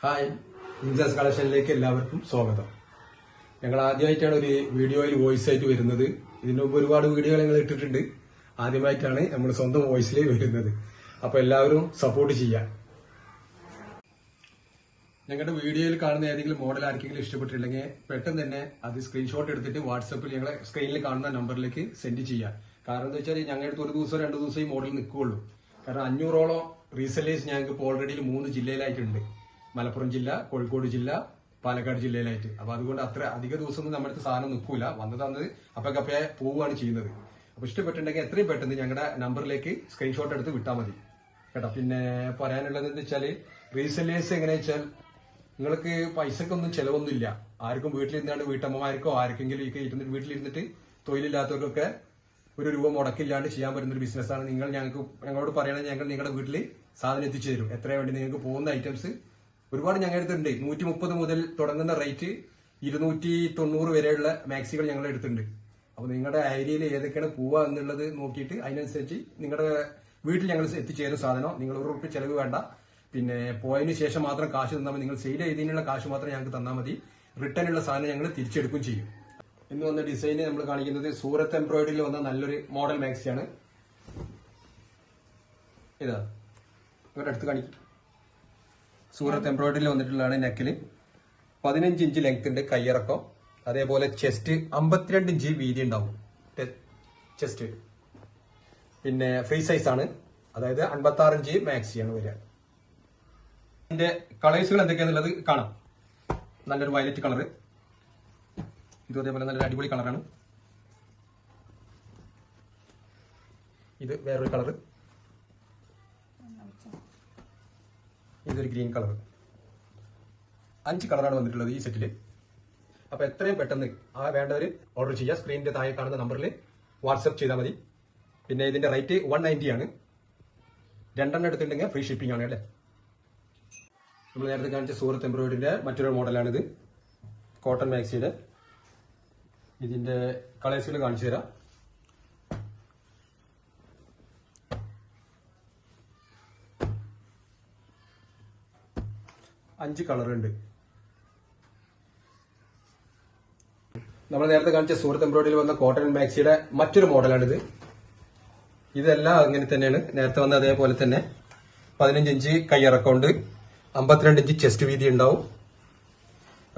Hi, ഇൻസസ് കളക്ഷനിലേക്ക് എല്ലാവർക്കും സ്വാഗതം. ഞങ്ങൾ ആദ്യമായിട്ടാണ് ഒരു വീഡിയോയിൽ വോയിസ് ആയിട്ട് വരുന്നത്. ഇതിനു മുമ്പ് ഒരുപാട് വീഡിയോകൾ ഞങ്ങൾ ഇട്ടിട്ടുണ്ട്. ആദ്യമായിട്ടാണ് നമ്മൾ സ്വന്തം വോയിസിൽ വരുന്നത്. അപ്പൊ എല്ലാവരും സപ്പോർട്ട് ചെയ്യാം. ഞങ്ങളുടെ വീഡിയോയിൽ കാണുന്ന ഏതെങ്കിലും മോഡൽ ആർക്കെങ്കിലും ഇഷ്ടപ്പെട്ടില്ലെങ്കിൽ പെട്ടെന്ന് തന്നെ അത് സ്ക്രീൻഷോട്ട് എടുത്തിട്ട് വാട്സപ്പിൽ ഞങ്ങളെ സ്ക്രീനിൽ കാണുന്ന നമ്പറിലേക്ക് സെൻഡ് ചെയ്യാം. കാരണം എന്താ വെച്ചാൽ ഞങ്ങളുടെ ഒരു ദിവസം 2 ദിവസം ഈ മോഡൽ നിൽക്കുകയുള്ളൂ. കാരണം 500ഓളം റീസെല്ലേഴ്സ് ഞങ്ങൾക്ക് ഇപ്പോൾ ഓൾറെഡി 3 ജില്ലയിലായിട്ടുണ്ട്. മലപ്പുറം ജില്ല, കോഴിക്കോട് ജില്ല, പാലക്കാട് ജില്ലയിലായിട്ട്. അപ്പൊ അതുകൊണ്ട് അത്ര അധിക ദിവസമൊന്നും നമ്മുടെ അടുത്ത് സാധനം നിൽക്കൂല. വന്നത് അപ്പൊക്കപ്പെ പോവുകയാണ് ചെയ്യുന്നത്. അപ്പൊ ഇഷ്ടപ്പെട്ടിട്ടുണ്ടെങ്കിൽ എത്രയും പെട്ടെന്ന് ഞങ്ങളുടെ നമ്പറിലേക്ക് സ്ക്രീൻഷോട്ട് എടുത്ത് വിട്ടാൽ മതി കേട്ടോ. പിന്നെ പറയാനുള്ളത് എന്താ വെച്ചാല് റീസെല്ലേഴ്സ് എങ്ങനെയാ വെച്ചാൽ നിങ്ങൾക്ക് പൈസക്കൊന്നും ചെലവൊന്നുമില്ല. ആർക്കും വീട്ടിലിരുന്നാണ്ട് വീട്ടമ്മമാർക്കോ ആർക്കെങ്കിലും വീട്ടിലിരുന്നിട്ട് തൊഴിലില്ലാത്തവർക്കൊക്കെ ഒരു രൂപ മുടക്കില്ലാണ്ട് ചെയ്യാൻ പറ്റുന്ന ഒരു ബിസിനസ്സാണ്. ഞങ്ങളോട് പറയണമെങ്കിൽ ഞങ്ങൾ നിങ്ങളുടെ വീട്ടിൽ സാധനം എത്തിച്ചു തരും. എത്രയാ വേണ്ടി നിങ്ങൾക്ക് പോകുന്ന ഐറ്റംസ് ഒരുപാട് ഞങ്ങളുടെ അടുത്തുണ്ട്. 130 മുതൽ തുടങ്ങുന്ന റേറ്റ് 290 വരെയുള്ള മാക്സികൾ ഞങ്ങളുടെ അടുത്തുണ്ട്. അപ്പൊ നിങ്ങളുടെ ഏരിയയിൽ ഏതൊക്കെയാണ് പോവുക എന്നുള്ളത് നോക്കിയിട്ട് അതിനനുസരിച്ച് നിങ്ങളുടെ വീട്ടിൽ ഞങ്ങൾ എത്തിച്ചേരും സാധനം. നിങ്ങൾ ₹1 ചെലവ് വേണ്ട. പിന്നെ പോയതിനു ശേഷം മാത്രം കാശ് തന്നാൽ മതി. നിങ്ങൾ സെയിൽ ചെയ്തതിനുള്ള കാശ് മാത്രം ഞങ്ങൾക്ക് തന്നാൽ മതി. റിട്ടേൺ ഉള്ള സാധനം ഞങ്ങൾ തിരിച്ചെടുക്കുകയും ചെയ്യും. ഇന്ന് വന്ന ഡിസൈന് നമ്മൾ കാണിക്കുന്നത് സൂറത്ത് എംബ്രോയിഡറിയിൽ വന്ന നല്ലൊരു മോഡൽ മാക്സിയാണ്. ഇതാ ഇവരുടെ അടുത്ത് കാണിക്കും. സൂറത്ത് എംബ്രോയിഡറിയിൽ വന്നിട്ടുള്ളതാണ്. നെക്കില് 15 ഇഞ്ച് ലെങ്ത് ഉണ്ട് കയ്യിറക്കം. അതേപോലെ ചെസ്റ്റ് 52 ഇഞ്ച് വീതി ഉണ്ടാവും ചെസ്റ്റ്. പിന്നെ ഫ്രീ സൈസ് ആണ്. അതായത് 56 ഇഞ്ച് മാക്സിയാണ് വരിക. ഇതിന്റെ കളേഴ്സുകൾ എന്തൊക്കെയാന്നുള്ളത് കാണാം. നല്ലൊരു വയലറ്റ് കളറ്, ഇത് അതേപോലെ നല്ലൊരു അടിപൊളി കളറാണ്. ഇത് വേറൊരു കളറ്, ഇതൊരു ഗ്രീൻ കളർ. 5 കളറാണ് വന്നിട്ടുള്ളത് ഈ സെറ്റില്. അപ്പൊ എത്രയും പെട്ടെന്ന് വേണ്ടവർ ഓർഡർ ചെയ്യുക. സ്ക്രീനിന്റെ താഴെ കാണുന്ന നമ്പറിൽ വാട്സ്ആപ്പ് ചെയ്താൽ മതി. പിന്നെ ഇതിന്റെ റേറ്റ് 190 ആണ്. 2 എടുത്തിട്ടുണ്ടെങ്കിൽ ഫ്രീ ഷിപ്പിംഗ് ആണ്. അല്ലേ, നമ്മൾ നേരത്തെ കാണിച്ച സൂറത്ത് എംബ്രോയിഡറിന്റെ മറ്റൊരു മോഡലാണിത്. കോട്ടൺ മാക്സിയുടെ ഇതിന്റെ കളേഴ്സുകൾ കാണിച്ചു തരാം. അഞ്ച് കളറുണ്ട്. നമ്മൾ നേരത്തെ കാണിച്ച സൂറത്ത് എംബ്രോയിഡറിയിൽ വന്ന കോട്ടൺ മാക്സിയുടെ മറ്റൊരു മോഡലാണിത്. ഇതെല്ലാം അങ്ങനെ തന്നെയാണ്. നേരത്തെ വന്ന അതേപോലെ തന്നെ 15 ഇഞ്ച് കയ്യിറക്കമുണ്ട്, 52 ഇഞ്ച് ചെസ്റ്റ് വീതി ഉണ്ടാവും.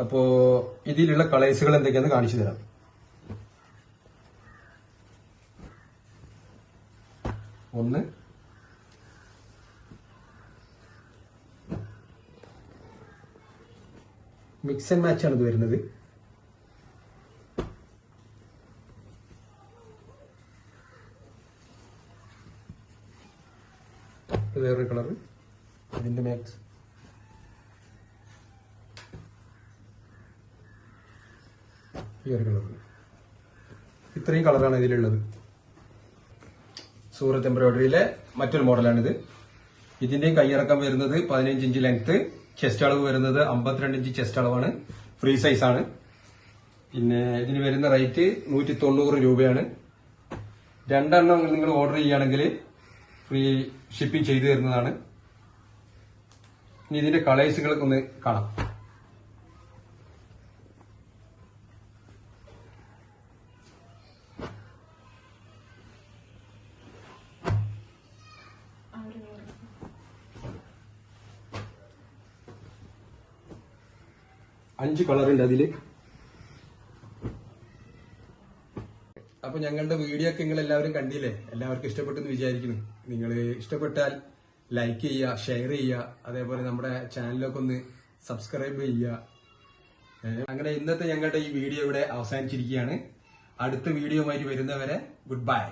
അപ്പോ ഇതിലുള്ള കളേഴ്സുകൾ എന്തൊക്കെയാന്ന് കാണിച്ചു തരാം. ഒന്ന്, മിക്സ് ആൻഡ് മാച്ച് ആണ് ഇത് വരുന്നത്. വേറൊരു കളർ, ഇതിന്റെ മാക്സ്. ഈ ഒരു കളർ. ഇത്രയും കളറാണ് ഇതിലുള്ളത്. സൂറത്ത് എംബ്രോയിഡറിയിലെ മറ്റൊരു മോഡലാണിത്. ഇതിന്റെയും കയ്യിറക്കം വരുന്നത് 15 ഇഞ്ച് ലെങ്ത്, ചെസ്റ്റ് അളവ് വരുന്നത് 52 ഇഞ്ച് ചെസ്റ്റ് അളവാണ്. ഫ്രീ സൈസ് ആണ്. പിന്നെ ഇതിന് വരുന്ന റേറ്റ് 190 രൂപയാണ്. 2 നിങ്ങൾ ഓർഡർ ചെയ്യുകയാണെങ്കിൽ ഫ്രീ ഷിപ്പിംഗ് ചെയ്തു തരുന്നതാണ്. ഇനി ഇതിന്റെ കളേഴ്സുകളൊക്കെ ഒന്ന് കാണാം. അഞ്ച് കളറുണ്ട് അതില്. അപ്പൊ ഞങ്ങളുടെ വീഡിയോ ഒക്കെ നിങ്ങൾ എല്ലാവരും കണ്ടില്ലേ? എല്ലാവർക്കും ഇഷ്ടപ്പെട്ടെന്ന് വിചാരിക്കുന്നു. നിങ്ങൾ ഇഷ്ടപ്പെട്ടാൽ ലൈക്ക് ചെയ്യുക, ഷെയർ ചെയ്യുക, അതേപോലെ നമ്മുടെ ചാനലൊക്കെ ഒന്ന് സബ്സ്ക്രൈബ് ചെയ്യുക. അങ്ങനെ ഇന്നത്തെ ഞങ്ങളുടെ ഈ വീഡിയോ ഇവിടെ അവസാനിച്ചിരിക്കുകയാണ്. അടുത്ത വീഡിയോയുമായിട്ട് വരുന്നവരെ ഗുഡ് ബൈ.